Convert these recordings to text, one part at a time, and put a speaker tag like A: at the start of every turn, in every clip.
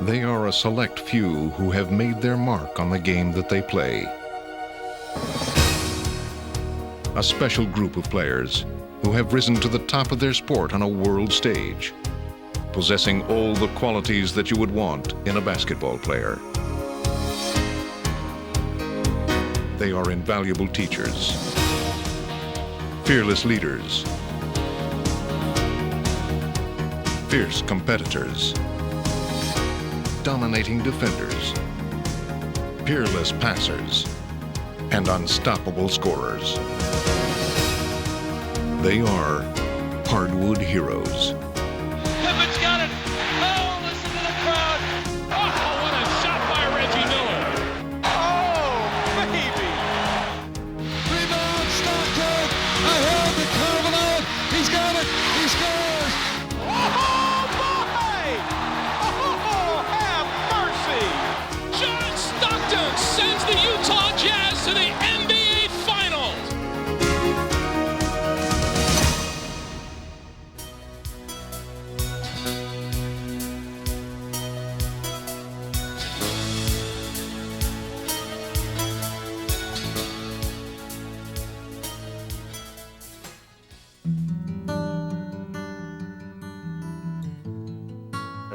A: They are a select few who have made their mark on the game that they play. A special group of players who have risen to the top of their sport on a world stage, possessing all the qualities that you would want in a basketball player. They are invaluable teachers, fearless leaders, fierce competitors, dominating defenders, peerless passers, and unstoppable scorers. They are hardwood heroes.
B: Pippen's got it! Oh, listen to the crowd! Oh, what a shot by Reggie Miller! Oh, baby!
C: Rebound, Stockton! Ahead to Carvalho! He's got it! He scores!
B: Oh, boy! Oh, have mercy! John Stockton sends the Utah Jazz to the NBA Finals!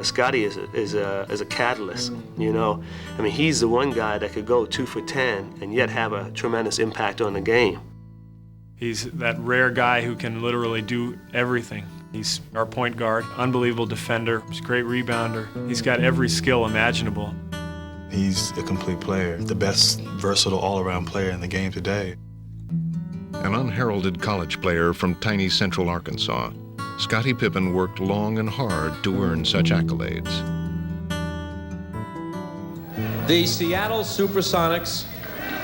D: Scotty is a catalyst, you know. I mean, he's the one guy that could go 2 for 10 and yet have a tremendous impact on the game.
E: He's that rare guy who can literally do everything. He's our point guard, unbelievable defender, he's a great rebounder. He's got every skill imaginable.
F: He's a complete player, the best versatile all-around player in the game today.
A: An unheralded college player from tiny central Arkansas, Scottie Pippen worked long and hard to earn such accolades.
G: The Seattle Supersonics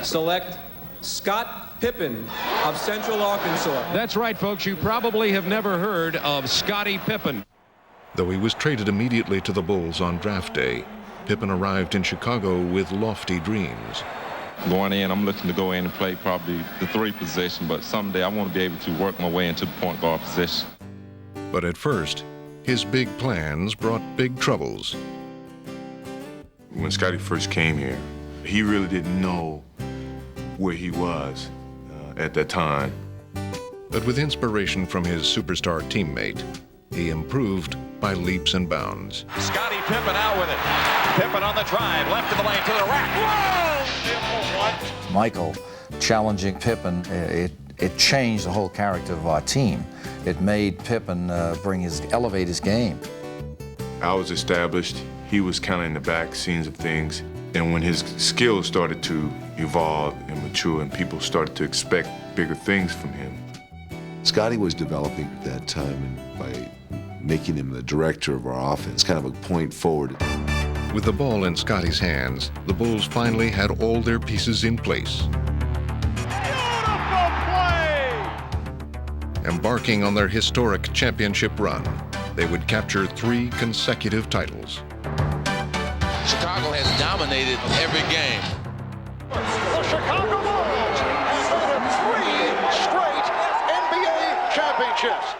G: select Scott Pippen of Central Arkansas.
H: That's right, folks. You probably have never heard of Scottie Pippen.
A: Though he was traded immediately to the Bulls on draft day, Pippen arrived in Chicago with lofty dreams.
I: Going in, I'm looking to go in and play probably the 3 position, but someday I want to be able to work my way into the point guard position.
A: But at first, his big plans brought big troubles.
J: When Scotty first came here, he really didn't know where he was at that time.
A: But with inspiration from his superstar teammate, he improved by leaps and bounds.
B: Scottie Pippen out with it. Pippen on the drive, left of the lane to the rack. Whoa!
K: Michael challenging Pippen, it changed the whole character of our team. It made Pippen elevate his game.
J: I was established. He was kind of in the back scenes of things. And when his skills started to evolve and mature and people started to expect bigger things from him.
L: Scotty was developing at that time by making him the director of our offense, kind of a point forward.
A: With the ball in Scotty's hands, the Bulls finally had all their pieces in place. Embarking on their historic championship run, they would capture 3 consecutive titles.
B: Chicago has dominated every game. The Chicago Bulls have 3 straight NBA championships.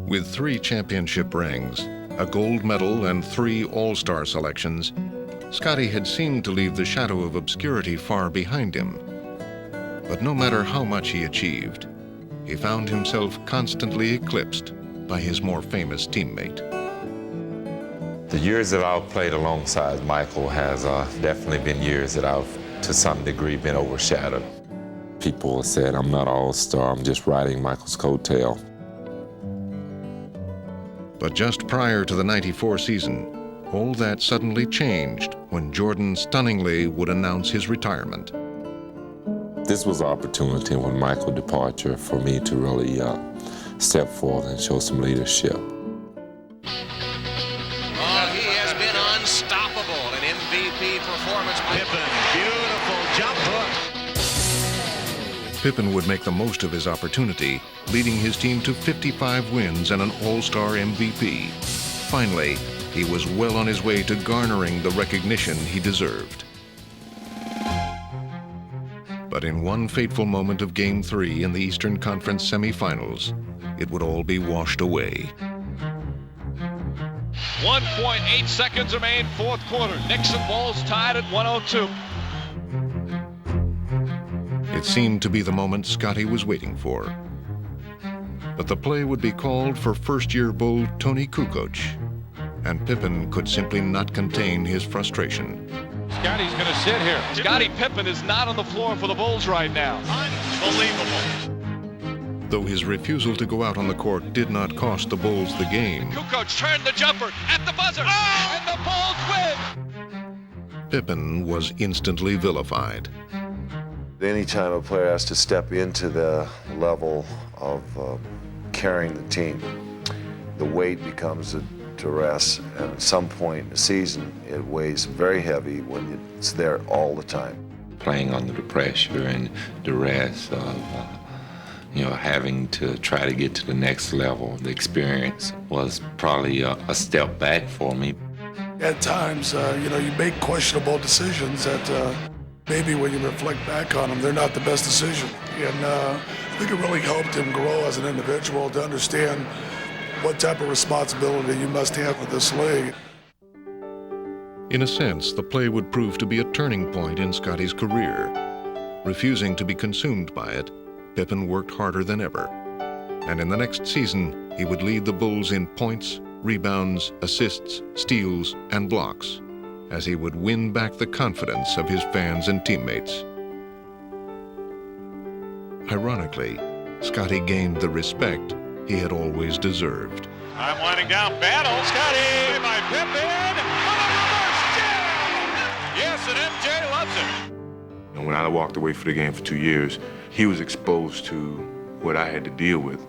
A: With 3 championship rings, a gold medal, and 3 All-Star selections, Scotty had seemed to leave the shadow of obscurity far behind him. But no matter how much he achieved, he found himself constantly eclipsed by his more famous teammate.
I: The years that I've played alongside Michael has definitely been years that I've, to some degree, been overshadowed. People have said I'm not an all-star, I'm just riding Michael's coattail.
A: But just prior to the '94 season, all that suddenly changed when Jordan stunningly would announce his retirement.
I: This was an opportunity when Michael's departure for me to really step forward and show some leadership.
B: Oh, he has been unstoppable. An MVP performance. Pippen, beautiful jump hook.
A: Pippen would make the most of his opportunity, leading his team to 55 wins and an All-Star MVP. Finally, he was well on his way to garnering the recognition he deserved. But in one fateful moment of Game 3 in the Eastern Conference semifinals, it would all be washed away.
H: 1.8 seconds remain, fourth quarter. Knicks and Bulls tied at 102.
A: It seemed to be the moment Scotty was waiting for. But the play would be called for first-year Bull Tony Kukoc, and Pippen could simply not contain his frustration.
H: Scotty's going to sit here. Scottie Pippen is not on the floor for the Bulls right now. Unbelievable.
A: Though his refusal to go out on the court did not cost the Bulls the game,
H: Kukoc turned the jumper at the buzzer, and the Bulls win!
A: Pippen was instantly vilified.
L: Anytime a player has to step into the level of carrying the team, the weight becomes a duress, and at some point in the season, it weighs very heavy when it's there all the time.
I: Playing under the pressure and duress of having to try to get to the next level, the experience was probably a step back for me.
M: At times, you make questionable decisions that maybe when you reflect back on them, they're not the best decision. And I think it really helped him grow as an individual to understand what type of responsibility you must have with this league.
A: In a sense, the play would prove to be a turning point in Scotty's career. Refusing to be consumed by it, Pippen worked harder than ever. And in the next season, he would lead the Bulls in points, rebounds, assists, steals, and blocks, as he would win back the confidence of his fans and teammates. Ironically, Scotty gained the respect he had always deserved.
H: I'm winding down. Battle. Scotty by Pippen. Yes, and MJ loves it.
J: And when I walked away for the game for 2 years, he was exposed to what I had to deal with,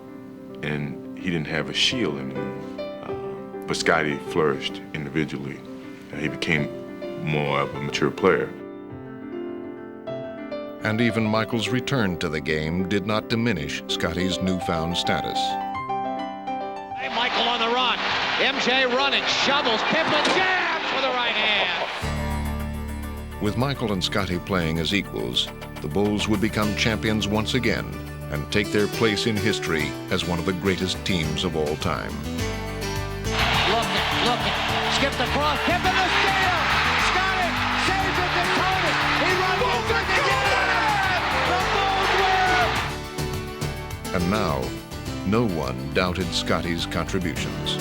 J: and he didn't have a shield anymore. But Scotty flourished individually. He became more of a mature player.
A: And even Michael's return to the game did not diminish Scotty's newfound status.
B: Hey, Michael on the run. MJ running, shovels, Pippen jams with the right hand.
A: With Michael and Scotty playing as equals, the Bulls would become champions once again and take their place in history as one of the greatest teams of all time.
B: Looking, skipped across, Pippen the steal! Scotty saves it to Tony! He runs inside to get it! The Bulls win!
A: And now, no one doubted Scotty's contributions.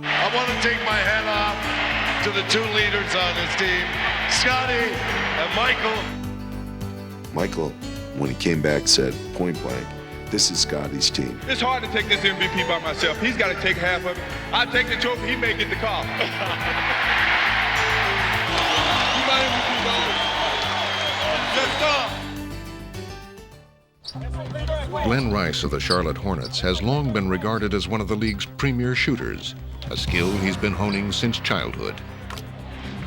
C: I want to take my hat off to the two leaders on this team, Scotty and Michael.
L: Michael, when he came back, said point blank, this is Scotty's team.
N: It's hard to take this MVP by myself. He's got to take half of it. I take the trophy, he may get the call. You my MVP, dog.
A: Glenn Rice of the Charlotte Hornets has long been regarded as one of the league's premier shooters, a skill he's been honing since childhood.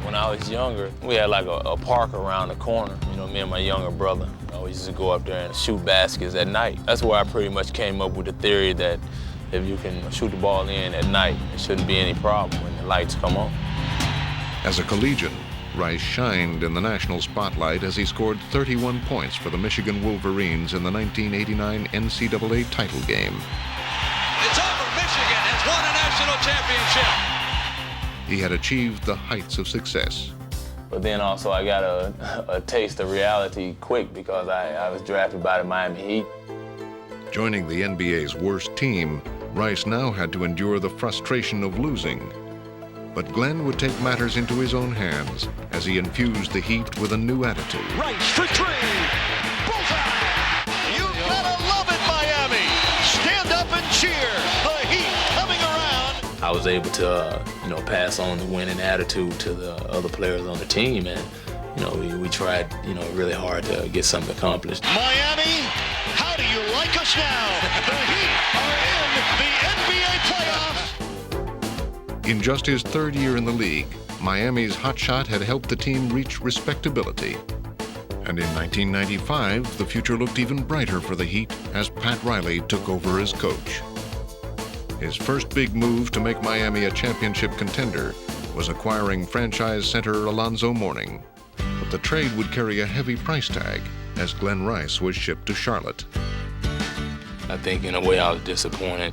O: When I was younger, we had like a park around the corner. Me and my younger brother always used to go up there and shoot baskets at night. That's where I pretty much came up with the theory that if you can shoot the ball in at night, it shouldn't be any problem when the lights come on.
A: As a collegian, Rice shined in the national spotlight as he scored 31 points for the Michigan Wolverines in the 1989 NCAA title game.
B: It's over. Michigan has won a national championship.
A: He had achieved the heights of success.
O: But then also I got a taste of reality quick because I was drafted by the Miami Heat.
A: Joining the NBA's worst team, Rice now had to endure the frustration of losing. But Glenn would take matters into his own hands as he infused the Heat with a new attitude.
B: Rice for three. Bullseye. You gotta love it, Miami. Stand up and cheer. The Heat coming around.
O: I was able to, pass on the winning attitude to the other players on the team, and we tried, really hard to get something accomplished.
B: Miami, how do you like us now? The Heat are in the NBA playoffs.
A: In just his third year in the league, Miami's hotshot had helped the team reach respectability. And in 1995, the future looked even brighter for the Heat as Pat Riley took over as coach. His first big move to make Miami a championship contender was acquiring franchise center Alonzo Mourning. But the trade would carry a heavy price tag as Glenn Rice was shipped to Charlotte.
O: I think in a way I was disappointed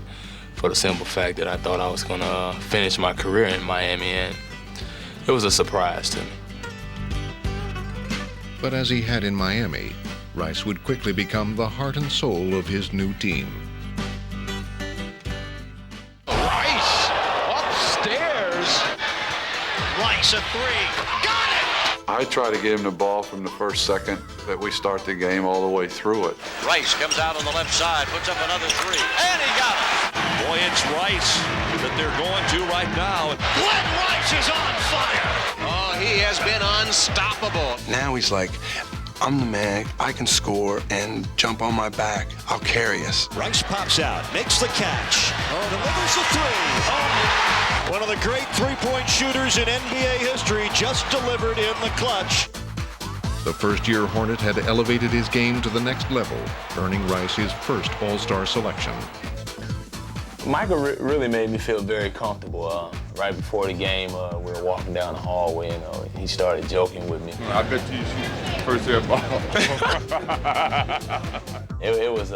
O: for the simple fact that I thought I was going to finish my career in Miami, and it was a surprise to me.
A: But as he had in Miami, Rice would quickly become the heart and soul of his new team.
H: Rice upstairs.
B: Rice a three. Got it!
P: I try to get him the ball from the first second that we start the game all the way through it.
B: Rice comes out on the left side, puts up another three, and he got it! Boy, it's Rice that they're going to right now. Glenn Rice is on fire! Oh, he has been unstoppable.
Q: Now he's like, I'm the man, I can score and jump on my back. I'll carry us.
B: Rice pops out, makes the catch. Oh, delivers the three. Oh, one of the great three-point shooters in NBA history just delivered in the clutch.
A: The first-year Hornet had elevated his game to the next level, earning Rice his first All-Star selection.
O: Michael really made me feel very comfortable. Right before the game, we were walking down the hallway, and he started joking with me.
N: I bet you shoot first air ball.
O: It was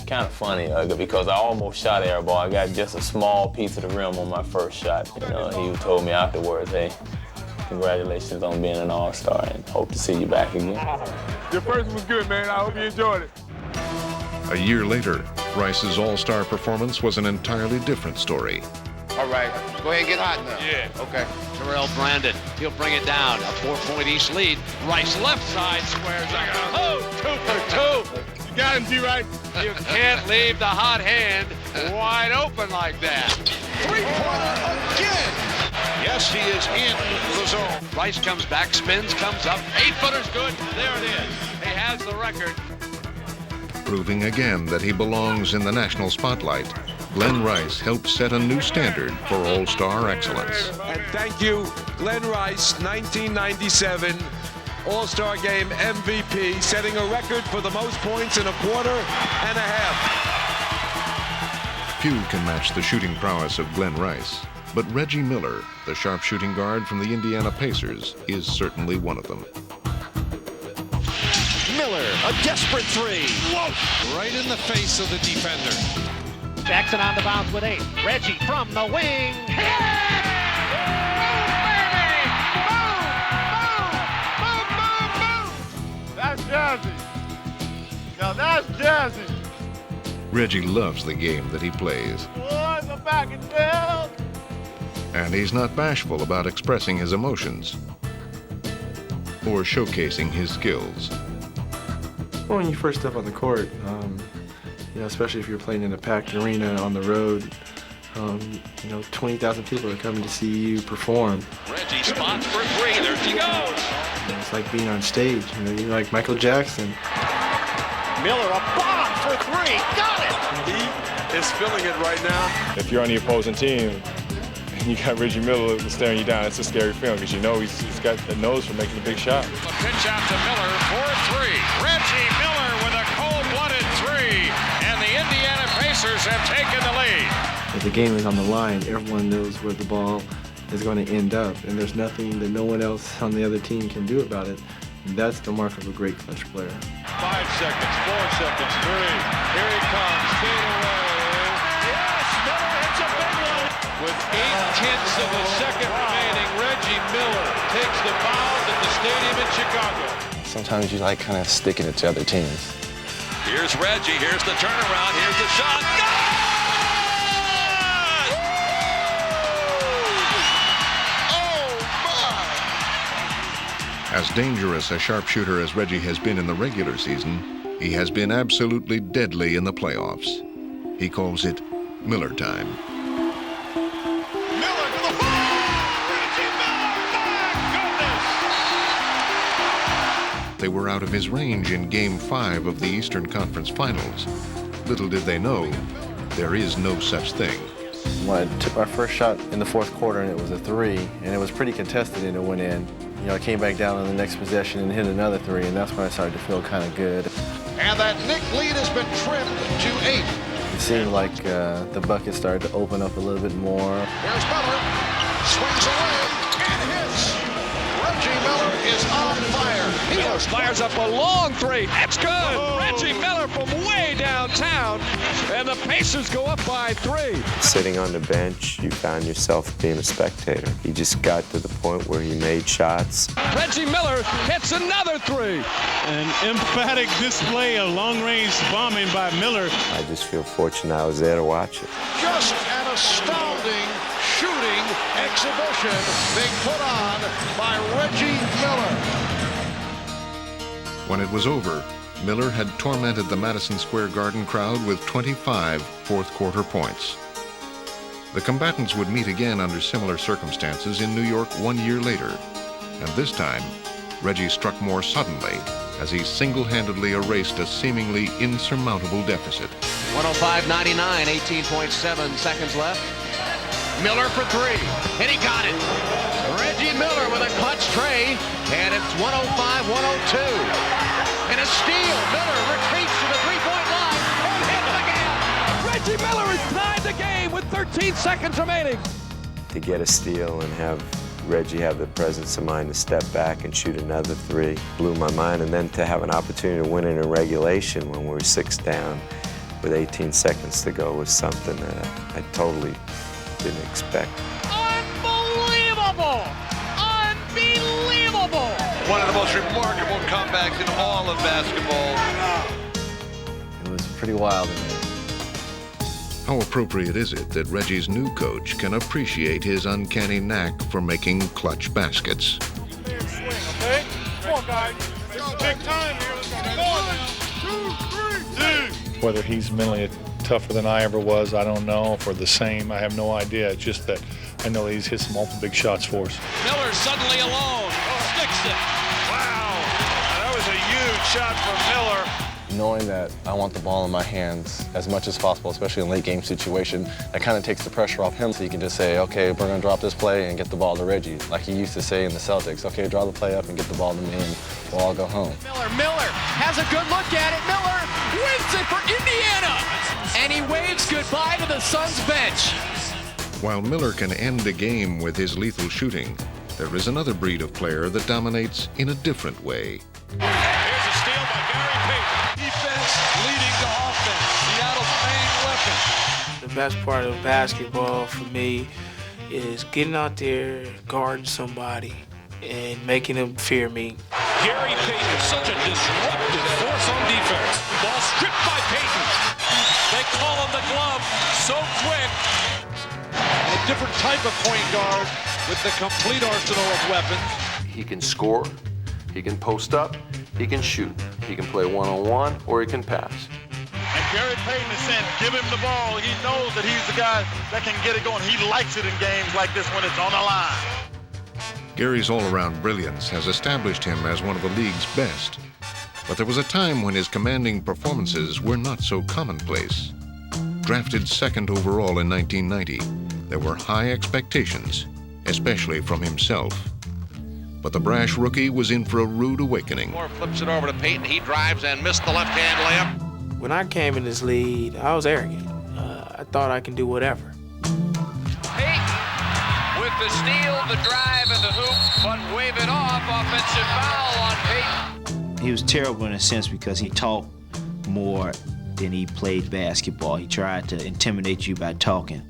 O: kind of funny because I almost shot air ball. I got just a small piece of the rim on my first shot. He told me afterwards, hey, congratulations on being an All-Star, and hope to see you back again.
N: Your first was good, man. I hope you enjoyed it.
A: A year later, Rice's All-Star performance was an entirely different story.
B: All right, go ahead and get hot now.
H: Yeah.
B: Okay. Terrell Brandon, he'll bring it down. A 4-point East lead. Rice left side squares. Oh, 2 for 2.
N: You got him, G-Rice.
B: You can't leave the hot hand wide open like that. Three-pointer again. Yes, he is in the zone. Rice comes back, spins, comes up. 8-footer's good. There it is. He has the record.
A: Proving again that he belongs in the national spotlight, Glenn Rice helped set a new standard for All-Star excellence.
R: And thank you, Glenn Rice, 1997 All-Star Game MVP, setting a record for the most points in a quarter and a half.
A: Few can match the shooting prowess of Glenn Rice, but Reggie Miller, the sharpshooting guard from the Indiana Pacers, is certainly one of them.
B: Miller, a desperate three. Whoa!
S: Right in the face of the defender.
B: Jackson on the bounce with 8. Reggie from the wing. Hit it! Boom, baby! Boom, boom, boom, boom!
N: That's jazzy. Now that's jazzy.
A: Reggie loves the game that he plays.
N: Boys are back in town.
A: And he's not bashful about expressing his emotions or showcasing his skills.
T: Well, when you first step on the court, especially if you're playing in a packed arena on the road, 20,000 people are coming to see you perform.
B: Reggie spots for 3. There she goes.
T: It's like being on stage. You're like Michael Jackson.
B: Miller, a bomb for 3. Got it.
R: He is feeling it right now.
E: If you're on the opposing team and you got Reggie Miller staring you down, it's a scary feeling because he's got the nose for making a big shot.
B: A pitch out to Miller for 3. Reggie Miller with a cold-blooded 3. And the Indiana Pacers have taken the lead.
T: If the game is on the line, everyone knows where the ball is going to end up, and there's nothing that no one else on the other team can do about it. That's the mark of a great clutch player.
H: 5 seconds, 4 seconds, 3. Here he comes, fade away.
B: Yes, Miller hits a big one.
H: With 8/10 of a second remaining, Reggie Miller takes the mound at the stadium in Chicago.
K: Sometimes you like kind of sticking it to other teams.
B: Here's Reggie, here's the turnaround, here's the shot. Good! Oh, my!
A: As dangerous a sharpshooter as Reggie has been in the regular season, he has been absolutely deadly in the playoffs. He calls it Miller time.
B: Miller to the ball! Reggie Miller! My goodness!
A: They were out of his range in Game 5 of the Eastern Conference Finals. Little did they know, there is no such thing.
T: When I took my first shot in the fourth quarter, and it was a 3, and it was pretty contested, and it went in. I came back down on the next possession and hit another 3, and that's when I started to feel kind of good.
B: And that Knick lead has been trimmed to 8.
T: It seemed like the bucket started to open up a little bit more.
B: There's Miller, swings away, and hits. Reggie Miller is on fire.
H: Miller fires up a long three. That's good. Oh. Reggie Miller from way downtown. And the Pacers go up by 3.
U: Sitting on the bench, you found yourself being a spectator. He just got to the point where he made shots.
H: Reggie Miller hits another 3.
V: An emphatic display of long-range bombing by Miller.
U: I just feel fortunate I was there to watch it.
B: Just an astounding shooting exhibition being put on by Reggie Miller.
A: When it was over, Miller had tormented the Madison Square Garden crowd with 25 fourth-quarter points. The combatants would meet again under similar circumstances in New York 1 year later, and this time, Reggie struck more suddenly as he single-handedly erased a seemingly insurmountable deficit.
B: 105-99, 18.7 seconds left. Miller for 3, and he got it. Reggie Miller with a clutch tray, and it's 105-102. And a steal. Miller retreats to the three-point line and hits again.
H: Reggie Miller has tied the game with 13 seconds remaining.
U: To get a steal and have Reggie have the presence of mind to step back and shoot another 3 blew my mind. And then to have an opportunity to win it in regulation when we were 6 down with 18 seconds to go was something that I totally didn't expect.
B: Unbelievable! Unbelievable!
C: One of the most remarkable comebacks in all of basketball.
T: It was pretty wild in there.
A: How appropriate is it that Reggie's new coach can appreciate his uncanny knack for making clutch baskets?
W: Swing, okay? Come on, guys. This is big time here. Let's go. 1, 2, 3, 2.
X: Whether he's mentally tougher than I ever was, I don't know. If we're the same, I have no idea. It's just that I know he's hit some multiple big shots for us.
H: Miller suddenly alone. Sticks it.
W: Wow. That was a huge shot from Miller.
T: Knowing that I want the ball in my hands as much as possible, especially in late game situation, that kind of takes the pressure off him so he can just say, okay, we're going to drop this play and get the ball to Reggie. Like he used to say in the Celtics, okay, draw the play up and get the ball to me and we'll all go home.
B: Miller has a good look at it. Miller wins it for Indiana. And he waves goodbye to the Suns bench.
A: While Miller can end a game with his lethal shooting, there is another breed of player that dominates in a different way.
H: Here's a steal by Gary Payton. Defense leading to offense. Seattle's main weapon.
Y: The best part of basketball for me is getting out there, guarding somebody, and making them fear me.
H: Gary Payton is such a disruptive force on defense. Ball stripped by Payton. They call him the glove so quick. A different type of point guard with the complete arsenal of weapons.
P: He can score, he can post up, he can shoot. He can play one-on-one or he can pass.
W: And Gary Payton is saying, give him the ball. He knows that he's the guy that can get it going. He likes it in games like this when it's on the line.
A: Gary's all-around brilliance has established him as one of the league's best. But there was a time when his commanding performances were not so commonplace. Drafted second overall in 1990, there were high expectations, especially from himself. But the brash rookie was in for a rude awakening.
B: Moore flips it over to Payton. He drives and missed the left-hand layup.
Y: When I came in this league, I was arrogant. I thought I can do whatever.
B: Payton with the steal, the drive, and the hoop, but wave it off. Offensive foul on Payton.
Z: He was terrible in a sense because he talked more than he played basketball. He tried to intimidate you by talking.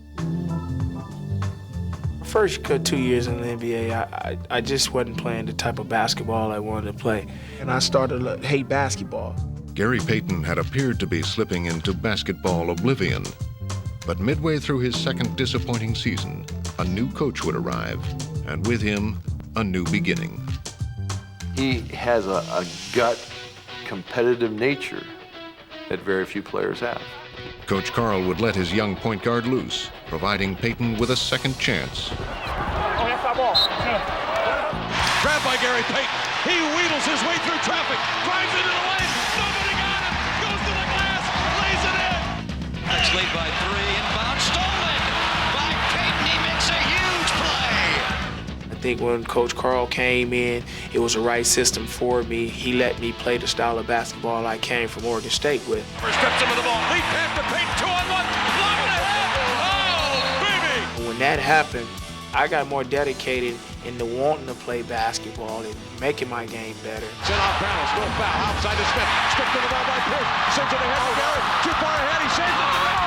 Y: First 2 years in the NBA, I just wasn't playing the type of basketball I wanted to play. And I started to hate basketball.
A: Gary Payton had appeared to be slipping into basketball oblivion. But midway through his second disappointing season, a new coach would arrive, and with him, a new beginning.
P: He has a gut competitive nature that very few players have.
A: Coach Carl would let his young point guard loose, providing Payton with a second chance.
H: Grabbed by Gary Payton. He wheedles his way through traffic, drives into the lane. Nobody got him. Goes to the glass, lays it in.
B: Next lead by 3, inbound, stolen by Payton. He makes a huge play.
Y: I think when Coach Carl came in, it was the right system for me. He let me play the style of basketball I came from Oregon State with.
H: First steps him with the ball. Lead pass to Payton. 2-on-1. Lob in the head. Oh, baby.
Y: When that happened, I got more dedicated into wanting to play basketball and making my game better.
B: Set off balance, no foul, outside to Smith. Smith to the ball by Pierce. Sends it ahead to Garrett. Too far ahead, he saves it. Oh!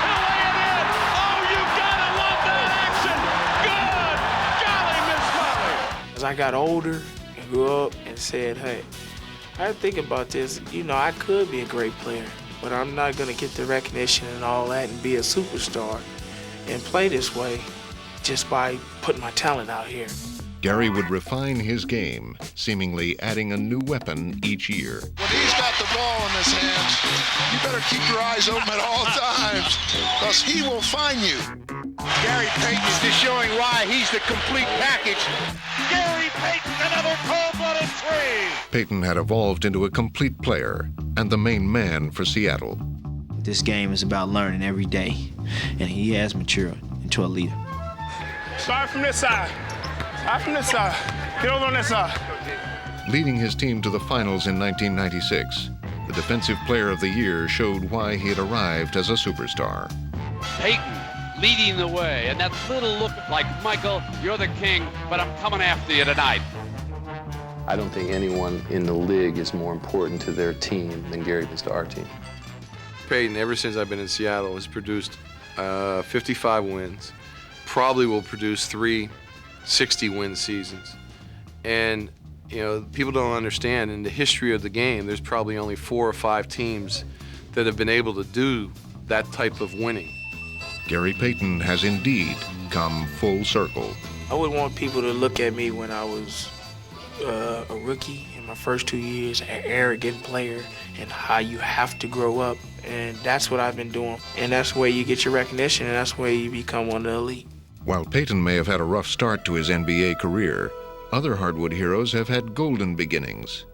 B: He'll lay it in! Oh, you gotta love that action! Good! Golly, Miss Molly!
Y: As I got older and grew up and said, hey, I think about this, you know, I could be a great player, but I'm not gonna get the recognition and all that and be a superstar and play this way just by putting my talent out here.
A: Gary would refine his game, seemingly adding a new weapon each year.
C: When he's got the ball in his hands, you better keep your eyes open at all times, because he will find you.
B: Gary Payton is just showing why he's the complete package. Gary Payton, another cold-blooded three.
A: Payton had evolved into a complete player and the main man for Seattle.
Z: This game is about learning every day, and he has matured into a leader.
V: Start from this side. Start from this side. Get over on this side.
A: Leading his team to the finals in 1996, the Defensive Player of the Year showed why he had arrived as a superstar.
B: Payton leading the way, and that little look like, Michael, you're the king, but I'm coming after you tonight.
P: I don't think anyone in the league is more important to their team than Gary is to our team. Payton, ever since I've been in Seattle, has produced 55 wins. Probably will produce 3 60-win seasons. And, you know, people don't understand, in the history of the game, there's probably only 4 or 5 teams that have been able to do that type of winning.
A: Gary Payton has indeed come full circle.
Y: I would want people to look at me when I was a rookie in my first 2 years, an arrogant player, and how you have to grow up. And that's what I've been doing. And that's where you get your recognition, and that's where you become one of the elite.
A: While Payton may have had a rough start to his NBA career, other hardwood heroes have had golden beginnings.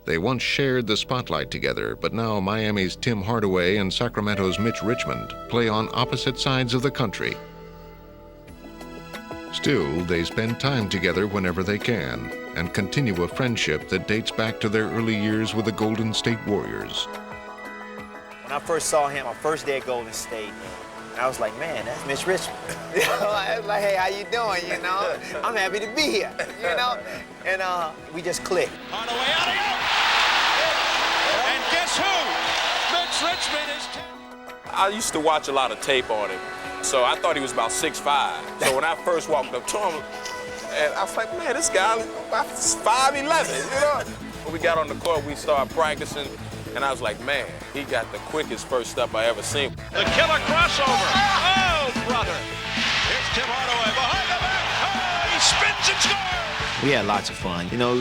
A: They once shared the spotlight together, but now Miami's Tim Hardaway and Sacramento's Mitch Richmond play on opposite sides of the country. Still, they spend time together whenever they can and continue a friendship that dates back to their early years with the Golden State Warriors.
Z: When I first saw him, my first day at Golden State, I was like, man, that's Mitch Richmond. You know, I was like, hey, how you doing, you know? I'm happy to be here, you know? And we just clicked.
H: Hardaway out of here. And guess who? Mitch Richmond is...
O: I used to watch a lot of tape on him, so I thought he was about 6'5". So when I first walked up to him, and I was like, man, this guy is about 5'11", you know? When we got on the court, we started practicing, and I was like, man, he got the quickest first step I ever seen.
H: The killer crossover. Oh, brother. Here's Tim Hardaway behind the back. Oh, he spins and scores.
Z: We had lots of fun. You know,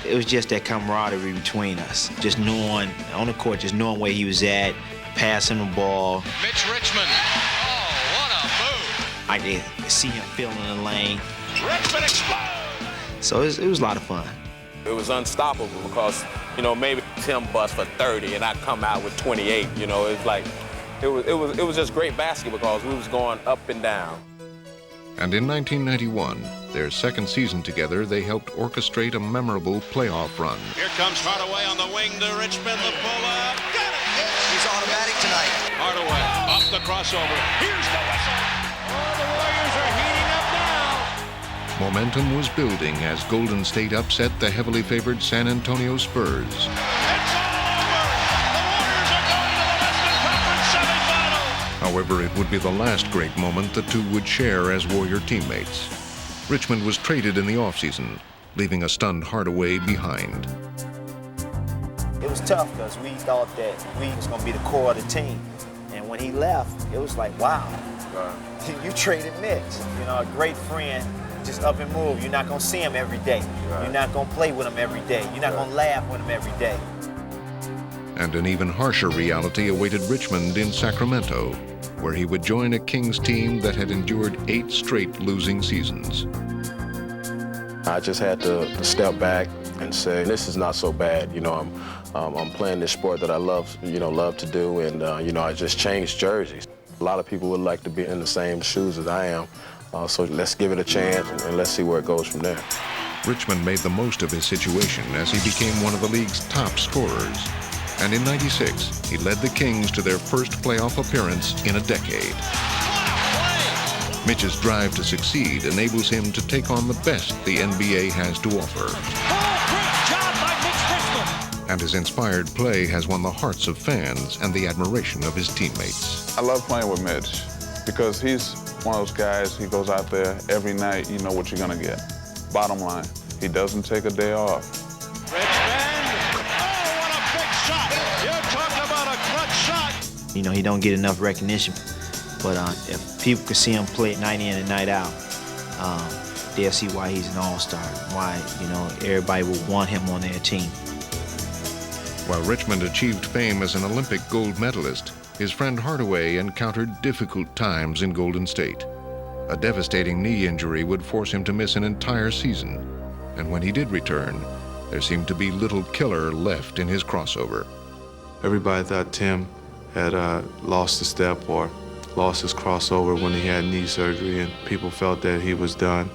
Z: it was just that camaraderie between us. Just knowing, on the court, just knowing where he was at, passing the ball.
H: Mitch Richmond. Oh, what a move.
Z: I could see him filling the lane.
H: Richmond explodes.
Z: So it was a lot of fun.
O: It was unstoppable because, you know, maybe Tim bust for 30 and I come out with 28. You know, it's like, it was just great basketball because we was going up and down.
A: And in 1991, their second season together, they helped orchestrate a memorable playoff run.
H: Here comes Hardaway on the wing to Richmond, the pull-up. Got it!
D: He's automatic tonight.
H: Hardaway up the crossover. Here's the whistle. Oh, the Warriors are heating up now.
A: Momentum was building as Golden State upset the heavily favored San Antonio Spurs.
H: It's all over. The Warriors are going to the Western Conference semifinals.
A: However, it would be the last great moment the two would share as Warrior teammates. Richmond was traded in the offseason, leaving a stunned Hardaway behind.
Z: It was tough because we thought that we was going to be the core of the team. And when he left, it was like, wow, you traded Mitch. You know, a great friend, just up and move. You're not going to see him every day. You're not going to play with him every day. You're not going to laugh with him every day.
A: And an even harsher reality awaited Richmond in Sacramento, where he would join a Kings team that had endured 8 straight losing seasons.
T: I just had to step back and say, this is not so bad. You know, I'm playing this sport that I love to do, and you know, I just changed jerseys. A lot of people would like to be in the same shoes as I am, so let's give it a chance and let's see where it goes from there.
A: Richmond made the most of his situation as he became one of the league's top scorers. And in '96, he led the Kings to their first playoff appearance in a decade. Mitch's drive to succeed enables him to take on the best the NBA has to offer. And his inspired play has won the hearts of fans and the admiration of his teammates.
D: I love playing with Mitch because he's one of those guys, he goes out there every night, you know what you're gonna get. Bottom line, he doesn't take a day off.
Z: You know, he don't get enough recognition, but if people could see him play night in and night out, they'll see why he's an all-star, why, you know, everybody will want him on their team.
A: While Richmond achieved fame as an Olympic gold medalist, his friend Hardaway encountered difficult times in Golden State. A devastating knee injury would force him to miss an entire season, and when he did return, there seemed to be little killer left in his crossover.
P: Everybody thought Tim had lost a step or lost his crossover when he had knee surgery, and people felt that he was done.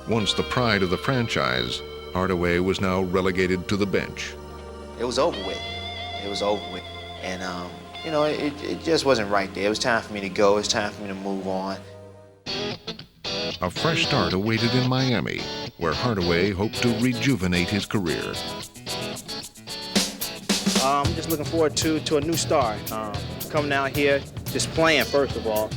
A: Once the pride of the franchise, Hardaway was now relegated to the bench.
Z: It was over with. It was over with. And, you know, it just wasn't right there. It was time for me to go. It was time for me to move on.
A: A fresh start awaited in Miami, where Hardaway hoped to rejuvenate his career.
Z: I'm just looking forward to a new start. Coming out here, just playing, first of all.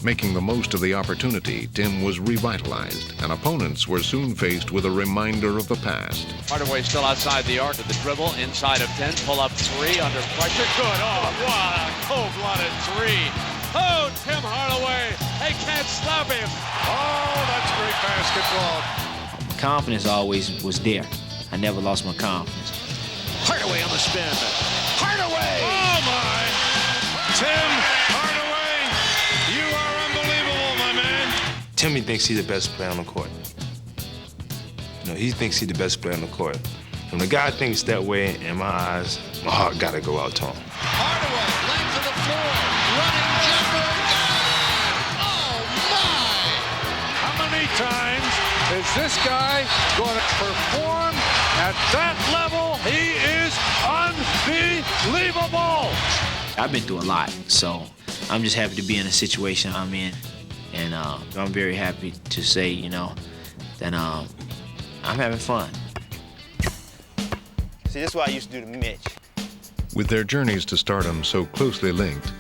A: Making the most of the opportunity, Tim was revitalized, and opponents were soon faced with a reminder of the past.
B: Hardaway still outside the arc of the dribble, inside of 10, pull up 3, under pressure, good. Oh, what a cold-blooded 3. Oh, Tim Hardaway, they can't stop him.
C: Oh, that's great basketball.
Z: Confidence always was there. I never lost my confidence.
B: Hardaway on the spin. Hardaway!
C: Oh, my. Tim Hardaway, you are unbelievable, my man.
P: Timmy thinks he's the best player on the court. You know, he thinks he's the best player on the court. When the guy thinks that way, in my eyes, my heart gotta go out to him.
C: Hardaway, length of the floor, running jumper, oh my!
N: How many times is this guy going to perform at that level? He is unbelievable!
Z: I've been through a lot, so I'm just happy to be in the situation I'm in. And I'm very happy to say, you know, that I'm having fun. See, this is what I used to do to Mitch.
A: With their journeys to stardom so closely linked,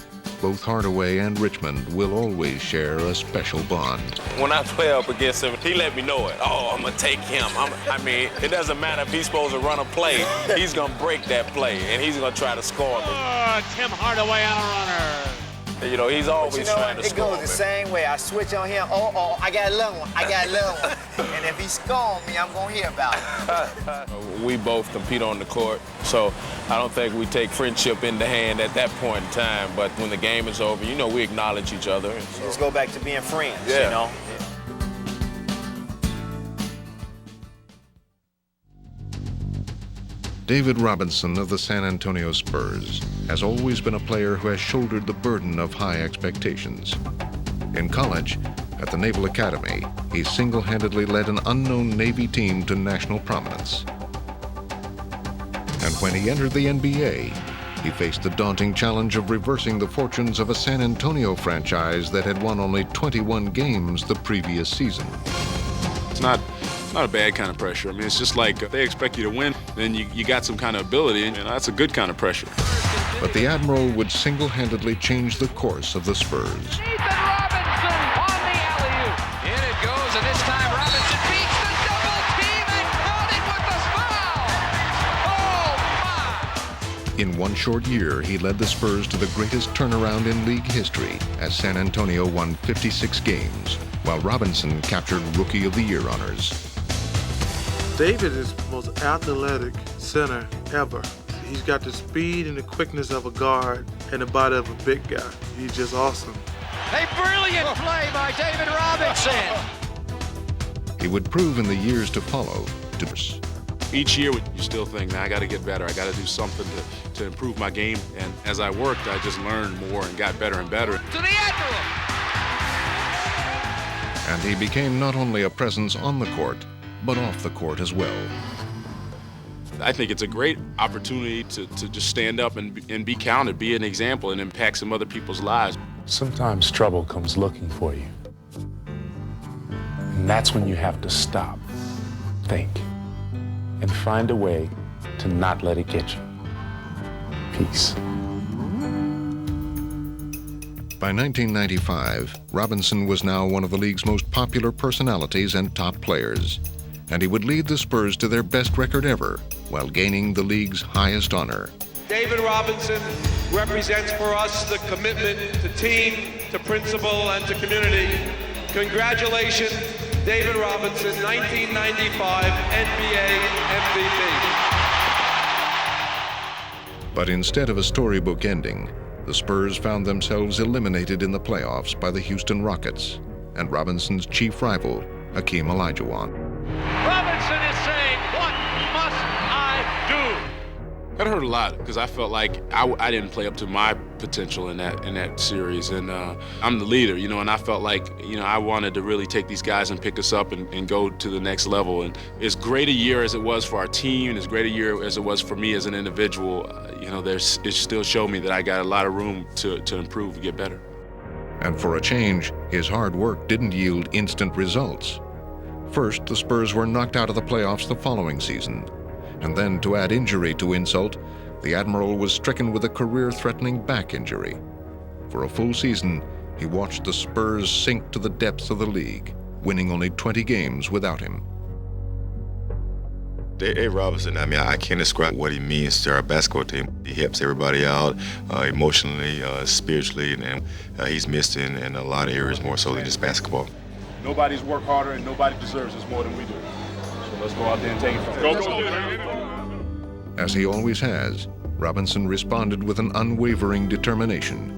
A: both Hardaway and Richmond will always share a special bond.
O: When I play up against him, he let me know it. Oh, I'm gonna take him. I mean, it doesn't matter if he's supposed to run a play. He's gonna break that play, and he's gonna try to score me.
B: Oh, Tim Hardaway on a runner.
O: You know, he's always trying to score.
Z: It goes the same way. I switch on him. Oh, I got a little one. I got a little one. And if he score on me, I'm gonna hear about it.
O: We both compete on the court, so I don't think we take friendship in the hand at that point in time. But when the game is over, you know, we acknowledge each other. So.
Z: Let's go back to being friends,
O: yeah.
Z: You know?
A: David Robinson of the San Antonio Spurs has always been a player who has shouldered the burden of high expectations. In college, at the Naval Academy, he single-handedly led an unknown Navy team to national prominence. And when he entered the NBA, he faced the daunting challenge of reversing the fortunes of a San Antonio franchise that had won only 21 games the previous season.
N: It's not a bad kind of pressure. I mean, it's just like if they expect you to win, then you got some kind of ability, and that's a good kind of pressure.
A: But the Admiral would single-handedly change the course of the Spurs.
B: Nathan Robinson on the alley-oop. In it goes, and this time Robinson beats the double team and counting with the foul. Oh, my!
A: In one short year, he led the Spurs to the greatest turnaround in league history as San Antonio won 56 games, while Robinson captured Rookie of the Year honors.
F: David is the most athletic center ever. He's got the speed and the quickness of a guard and the body of a big guy. He's just awesome.
B: A brilliant play by David Robinson.
A: He would prove in the years to follow to
N: Each year, you still think, man, I got to get better. I got to do something to improve my game. And as I worked, I just learned more and got better and better.
B: To the Admiral.
A: And he became not only a presence on the court, but off the court as well.
N: I think it's a great opportunity to just stand up and be counted, be an example, and impact some other people's lives.
G: Sometimes trouble comes looking for you. And that's when you have to stop, think, and find a way to not let it get you. Peace.
A: By 1995, Robinson was now one of the league's most popular personalities and top players, and he would lead the Spurs to their best record ever while gaining the league's highest honor.
R: David Robinson represents for us the commitment to team, to principle, and to community. Congratulations, David Robinson, 1995 NBA MVP.
A: But instead of a storybook ending, the Spurs found themselves eliminated in the playoffs by the Houston Rockets and Robinson's chief rival, Hakeem Olajuwon.
B: Robinson is saying, what must I do?
N: That hurt a lot because I felt like I didn't play up to my potential in that series, and I'm the leader, and I felt like I wanted to really take these guys and pick us up and go to the next level. And as great a year as it was for our team, and as great a year as it was for me as an individual, it still showed me that I got a lot of room to improve and get better.
A: And for a change, his hard work didn't yield instant results. First, the Spurs were knocked out of the playoffs the following season. And then, to add injury to insult, the Admiral was stricken with a career-threatening back injury. For a full season, he watched the Spurs sink to the depths of the league, winning only 20 games without him.
I: Dave Robinson, I can't describe what he means to our basketball team. He helps everybody out emotionally, spiritually, and he's missed in a lot of areas more so than just basketball.
X: Nobody's worked harder and nobody deserves us more than we do. So let's go out there and take it from him.
A: As he always has, Robinson responded with an unwavering determination.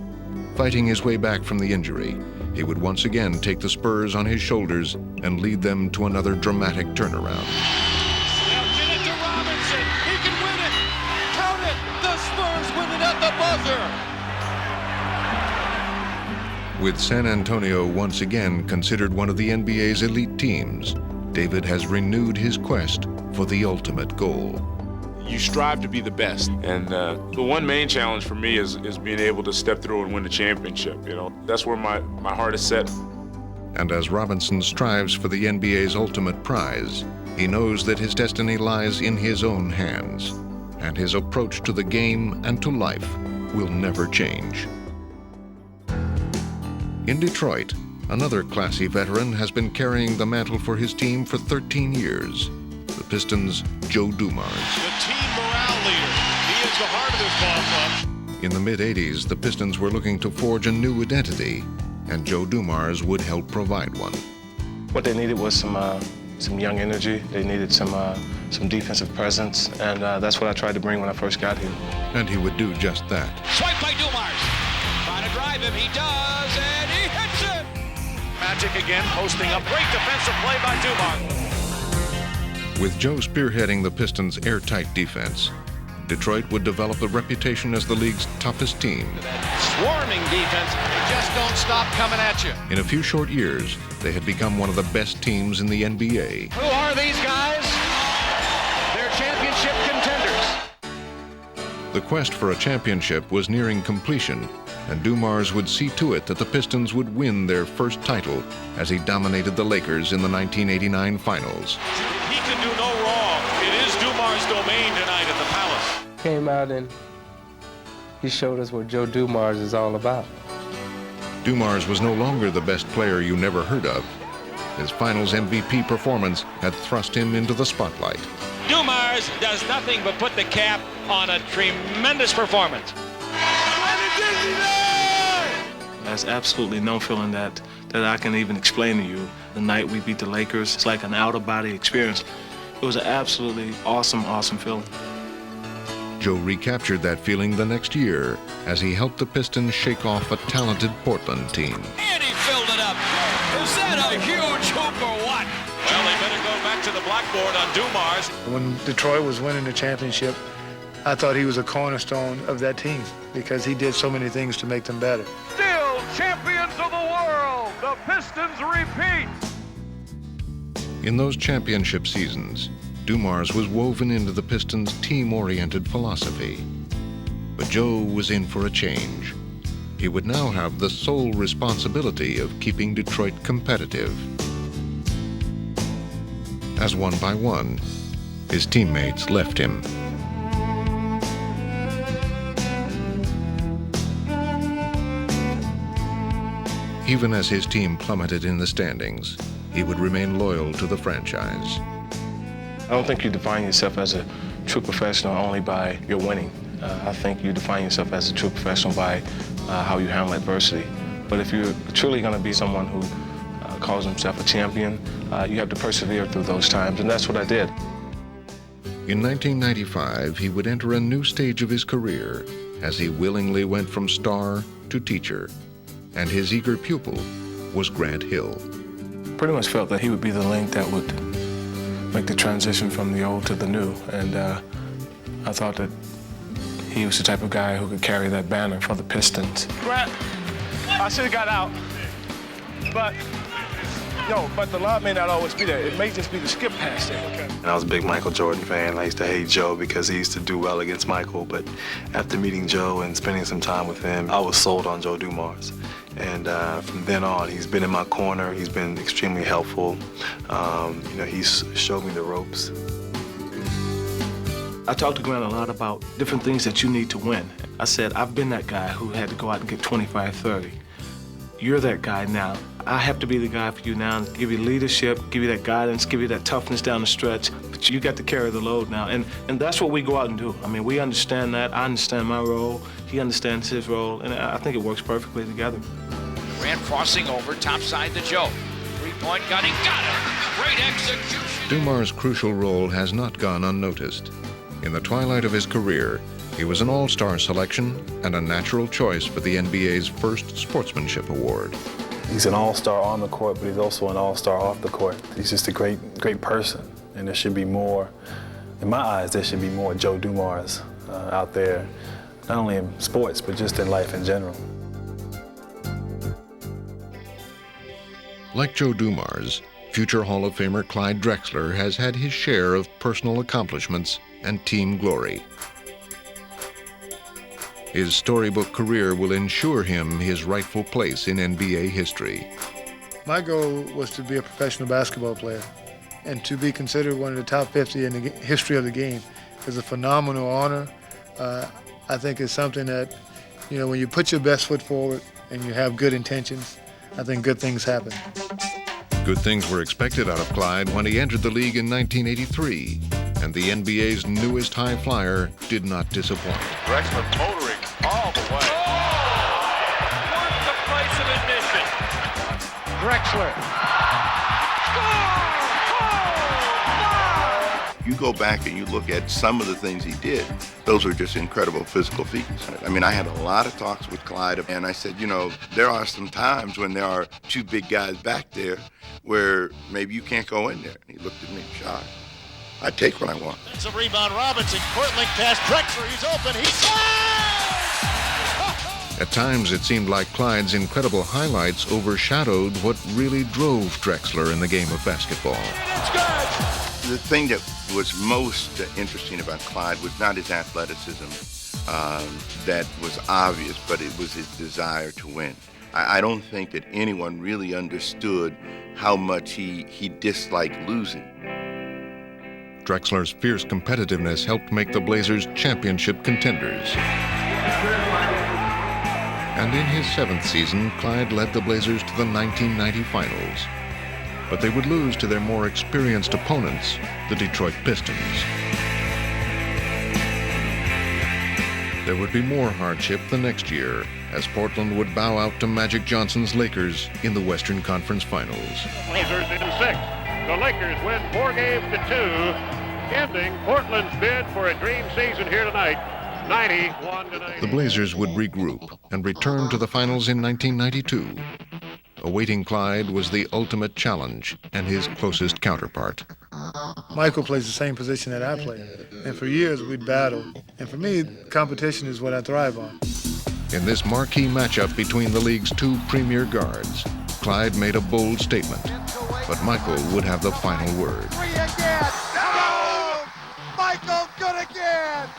A: Fighting his way back from the injury, he would once again take the Spurs on his shoulders and lead them to another dramatic turnaround. With San Antonio once again considered one of the NBA's elite teams, David has renewed his quest for the ultimate goal.
N: You strive to be the best, and the one main challenge for me is being able to step through and win the championship. That's where my heart is set.
A: And as Robinson strives for the NBA's ultimate prize, he knows that his destiny lies in his own hands, and his approach to the game and to life will never change. In Detroit, another classy veteran has been carrying the mantle for his team for 13 years. The Pistons' Joe Dumars.
S: The team morale leader. He is the heart of this ball club.
A: In the mid-'80s, the Pistons were looking to forge a new identity, and Joe Dumars would help provide one.
J: What they needed was some young energy. They needed some defensive presence, and that's what I tried to bring when I first got here.
A: And he would do just that.
B: Swipe by Dumars. Trying to drive him, he does, and he hits it! Magic again, posting up. Great defensive play by Dumars.
A: With Joe spearheading the Pistons' airtight defense, Detroit would develop a reputation as the league's toughest team.
B: Swarming defense, they just don't stop coming at you.
A: In a few short years, they had become one of the best teams in the NBA.
B: Who are these guys? They're championship contenders.
A: The quest for a championship was nearing completion, and Dumars would see to it that the Pistons would win their first title as he dominated the Lakers in the 1989 finals.
S: He can do no wrong. It is Dumars' domain tonight at the Palace.
J: Came out and he showed us what Joe Dumars is all about.
A: Dumars was no longer the best player you never heard of. His finals MVP performance had thrust him into the spotlight.
B: Dumars does nothing but put the cap on a tremendous performance.
Y: There's absolutely no feeling that I can even explain to you. The night we beat the Lakers, it's like an out-of-body experience. It was an absolutely awesome feeling.
A: Joe recaptured that feeling the next year as he helped the Pistons shake off a talented Portland team.
B: And he filled it up. Is that a huge hoop or what? Well, they better go back to the blackboard on Dumars.
L: When Detroit was winning the championship, I thought he was a cornerstone of that team because he did so many things to make them better.
B: Still champions of the world. The Pistons repeat.
A: In those championship seasons, Dumars was woven into the Pistons' team-oriented philosophy. But Joe was in for a change. he would now have the sole responsibility of keeping Detroit competitive. As one by one, his teammates left him. Even as his team plummeted in the standings, he would remain loyal to the franchise.
J: I don't think you define yourself as a true professional only by your winning. I think you define yourself as a true professional by how you handle adversity. But if you're truly going to be someone who calls himself a champion, you have to persevere through those times, and that's what I did.
A: In 1995, he would enter a new stage of his career as he willingly went from star to teacher, and his eager pupil was Grant Hill.
J: Pretty much felt that he would be the link that would make the transition from the old to the new, and I thought that he was the type of guy who could carry that banner for the Pistons. Grant, I should have got out, but the lob may not always be there. It may just be the skip pass there. Okay.
E: I was a big Michael Jordan fan. I used to hate Joe because he used to do well against Michael, but after meeting Joe and spending some time with him, I was sold on Joe Dumars. And from then on, he's been in my corner. He's been extremely helpful. He's showed me the ropes.
J: I talked to Grant a lot about different things that you need to win. I said, I've been that guy who had to go out and get 25, 30. You're that guy now. I have to be the guy for you now, give you leadership, give you that guidance, give you that toughness down the stretch, but you got to carry the load now. And that's what we go out and do. I mean, we understand that. I understand my role. He understands his role, and I think it works perfectly together.
B: Grant crossing over, topside to Joe. Three-point got it. Great execution.
A: Dumars' crucial role has not gone unnoticed. In the twilight of his career, he was an all-star selection and a natural choice for the NBA's first sportsmanship award.
T: He's an all-star on the court, but he's also an all-star off the court. He's just a great person, and there should be more, in my eyes, there should be more Joe Dumars out there, not only in sports, but just in life in general.
A: Like Joe Dumars, future Hall of Famer Clyde Drexler has had his share of personal accomplishments and team glory. His storybook career will ensure him his rightful place in NBA history.
L: My goal was to be a professional basketball player, and to be considered one of the top 50 in the history of the game is a phenomenal honor. I think it's something that, when you put your best foot forward and you have good intentions, I think good things happen.
A: Good things were expected out of Clyde when he entered the league in 1983, and the NBA's newest high flyer did not disappoint.
S: Drexler motoring all the way.
B: Worth the price of admission.
S: Drexler.
K: You go back and you look at some of the things he did, those were just incredible physical feats. I mean, I had a lot of talks with Clyde, and I said, there are some times when there are two big guys back there where maybe you can't go in there. And he looked at me shocked. I take what I want.
S: It's a rebound, Robinson. Courtland pass, Drexler, he's open, he scores!
A: At times, it seemed like Clyde's incredible highlights overshadowed what really drove Drexler in the game of basketball.
S: It's good!
K: The thing that was most interesting about Clyde was not his athleticism that was obvious, but it was his desire to win. I don't think that anyone really understood how much he disliked losing.
A: Drexler's fierce competitiveness helped make the Blazers championship contenders. And in his 7th season, Clyde led the Blazers to the 1990 finals. But they would lose to their more experienced opponents, the Detroit Pistons. There would be more hardship the next year, as Portland would bow out to Magic Johnson's Lakers in the Western Conference Finals.
S: Blazers in 6. The Lakers win 4 games to 2, ending Portland's bid for a dream season here tonight, 91-90.
A: The Blazers would regroup and return to the finals in 1992. Awaiting Clyde was the ultimate challenge and his closest counterpart.
L: Michael plays the same position that I play, and for years we'd battle. And for me, competition is what I thrive on.
A: In this marquee matchup between the league's 2 premier guards, Clyde made a bold statement, but Michael would have the final word.
S: 3 again! No! Michael, good again!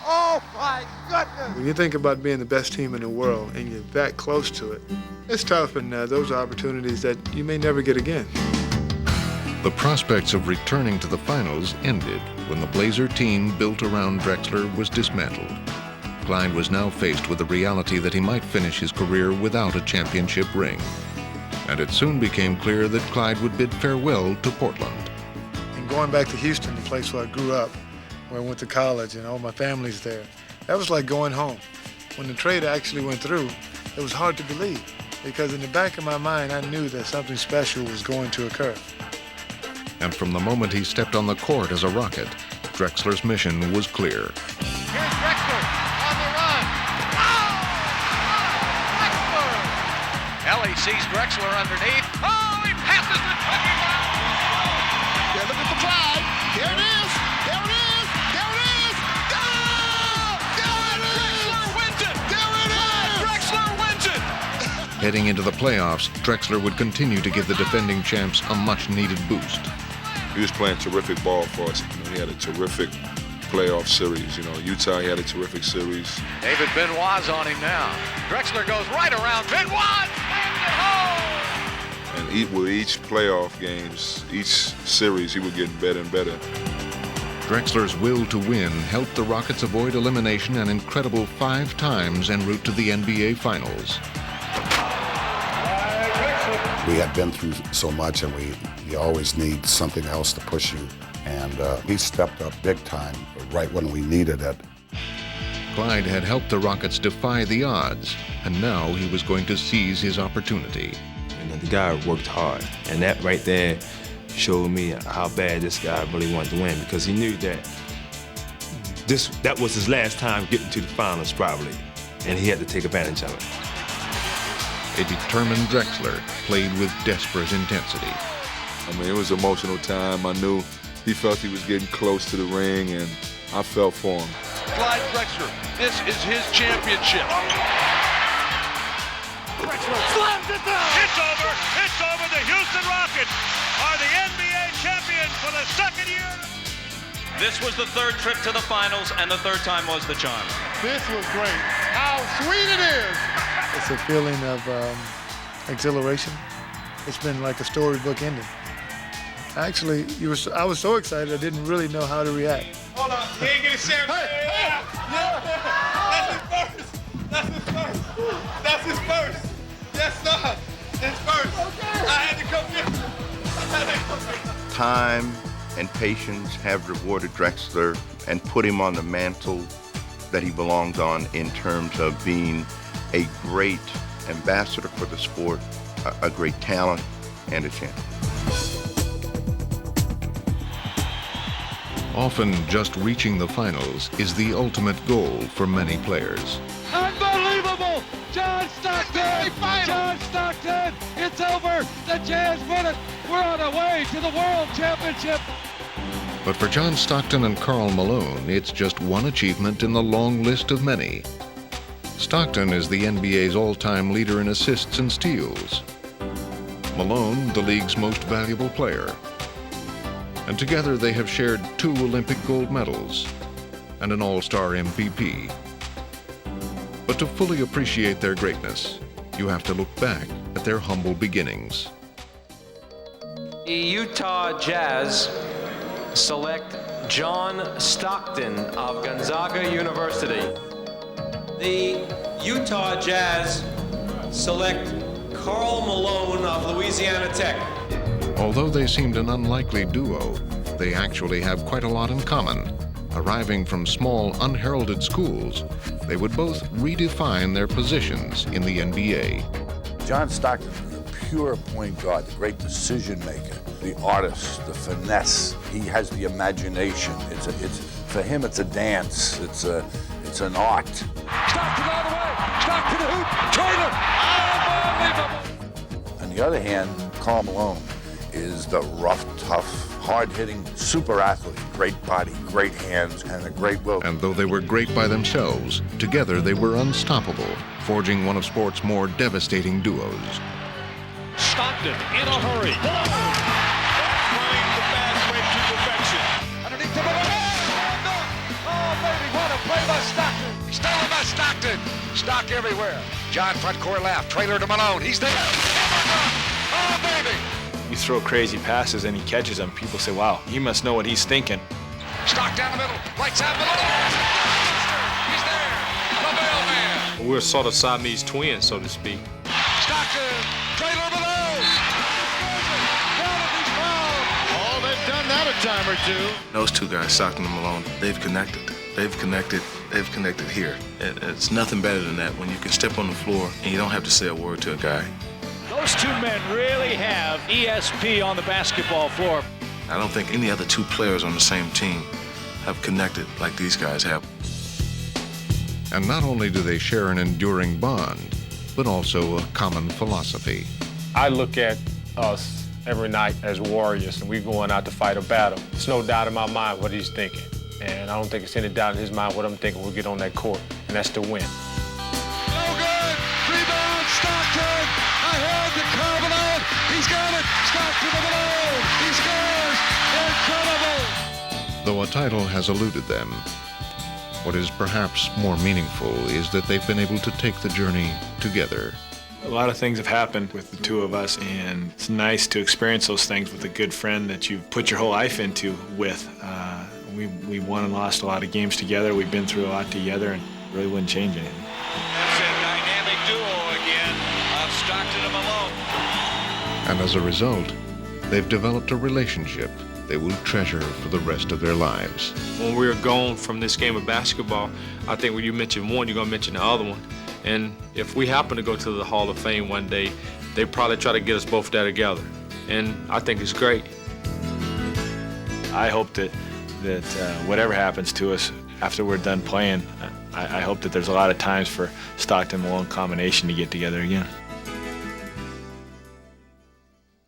S: Oh my
L: When you think about being the best team in the world and you're that close to it, it's tough, and those are opportunities that you may never get again.
A: The prospects of returning to the finals ended when the Blazer team built around Drexler was dismantled. Clyde was now faced with the reality that he might finish his career without a championship ring. And it soon became clear that Clyde would bid farewell to Portland.
L: And going back to Houston, the place where I grew up, where I went to college and all my family's there, that was like going home. When the trade actually went through, it was hard to believe, because in the back of my mind, I knew that something special was going to occur.
A: And from the moment he stepped on the court as a Rocket, Drexler's mission was clear.
B: Here's Drexler on the run. Drexler! Ellie sees Drexler underneath. Oh, he passes the touchdown.
C: Yeah, look at the Clyde. There it is. There it is. There it is. Goal! There it is.
B: Drexler wins it.
C: There it is.
B: Drexler wins it.
A: Heading into the playoffs, Drexler would continue to give the defending champs a much-needed boost.
D: He was playing terrific ball for us. He had a terrific playoff series. Utah, he had a terrific series.
B: David Benoit's on him now. Drexler goes right around. Benoit slams it home.
D: And with each playoff games, each series, he was getting better and better.
A: Drexler's will to win helped the Rockets avoid elimination an incredible 5 times en route to the NBA Finals.
H: We had been through so much, and you always need something else to push you. And he stepped up big time right when we needed it.
A: Clyde had helped the Rockets defy the odds, and now he was going to seize his opportunity.
M: The guy worked hard, and that right there showed me how bad this guy really wanted to win, because he knew that that was his last time getting to the finals probably, and he had to take advantage of it.
A: A determined Drexler played with desperate intensity.
D: It was an emotional time. I knew he felt he was getting close to the ring, and I felt for him.
B: Clyde Drexler, this is his championship. Drexler slams it down.
S: It's over. It's over. The Houston Rockets are the NBA champions for the second year.
Q: This was the 3rd trip to the finals, and the 3rd time was the charm.
L: This was great. How sweet it is. It's a feeling of exhilaration. It's been like a storybook ending. Actually, I was so excited I didn't really know how to react.
C: Hold on. He ain't getting serious. Hey. That's his first. That's his first. Yes, sir. His first. Okay. I had to come here.
K: Time and patience have rewarded Drexler and put him on the mantle that he belongs on in terms of being a great ambassador for the sport, a great talent, and a champion.
A: Often, just reaching the finals is the ultimate goal for many players.
B: Unbelievable! John Stockton! John Stockton! It's over! The Jazz win it! We're on our way to the World Championship!
A: But for John Stockton and Karl Malone, it's just one achievement in the long list of many. Stockton is the NBA's all-time leader in assists and steals. Malone, the league's most valuable player. And together they have shared 2 Olympic gold medals and an All-Star MVP. But to fully appreciate their greatness, you have to look back at their humble beginnings.
Q: The Utah Jazz select John Stockton of Gonzaga University. The Utah Jazz select Karl Malone of Louisiana Tech.
A: Although they seemed an unlikely duo, they actually have quite a lot in common. Arriving from small, unheralded schools, they would both redefine their positions in the NBA.
H: John Stockton is a pure point guard, the great decision maker, the artist, the finesse. He has the imagination. For him, it's a dance. It's an art.
B: Stockton all the way! Stockton to the hoop! Unbelievable!
H: On the other hand, Karl Malone is the rough, tough, hard-hitting super athlete. Great body, great hands, and a great will.
A: And though they were great by themselves, together they were unstoppable, forging one of sport's more devastating duos.
B: Stockton in a hurry.
C: Playing the fast break to perfection.
B: Underneath the Malone. Oh, baby, what a play by Stockton. Stockton. Stock everywhere. John front court left. Trailer to Malone. He's there. Oh, baby.
J: You throw crazy passes and he catches them. People say, wow, he must know what he's thinking.
B: Stock down the middle. Lights out Malone. He's there. The mailman.
M: We're sort of Siamese twins, so to speak.
B: Stockton. Trailer Malone.
C: Oh, they've done that a time or two.
O: Those two guys, Stockton and Malone, they've connected. They've connected here. And it's nothing better than that when you can step on the floor and you don't have to say a word to a guy.
P: Those two men really have ESP on the basketball floor.
O: I don't think any other two players on the same team have connected like these guys have.
A: And not only do they share an enduring bond, but also a common philosophy.
G: I look at us every night as warriors, and we're going out to fight a battle. There's no doubt in my mind what he's thinking. And I don't think it's any doubt in his mind what I'm thinking. We'll get on that court, and that's to win.
B: No good. Rebound, Stockton. Ahead to Carvalho. He's got it. Stockton to Malone. He scores. Incredible.
A: Though a title has eluded them, what is perhaps more meaningful is that they've been able to take the journey together.
J: A lot of things have happened with the two of us, and it's nice to experience those things with a good friend that you've put your whole life into with. We won and lost a lot of games together. We've been through a lot together, and really wouldn't change anything.
Q: That's a dynamic duo again of Stockton and Malone.
A: And as a result, they've developed a relationship they will treasure for the rest of their lives.
M: When we're gone from this game of basketball, I think when you mention one, you're going to mention the other one. And if we happen to go to the Hall of Fame one day, they probably try to get us both there together. And I think it's great.
J: I hope that whatever happens to us after we're done playing, I hope that there's a lot of times for Stockton-Malone combination to get together again.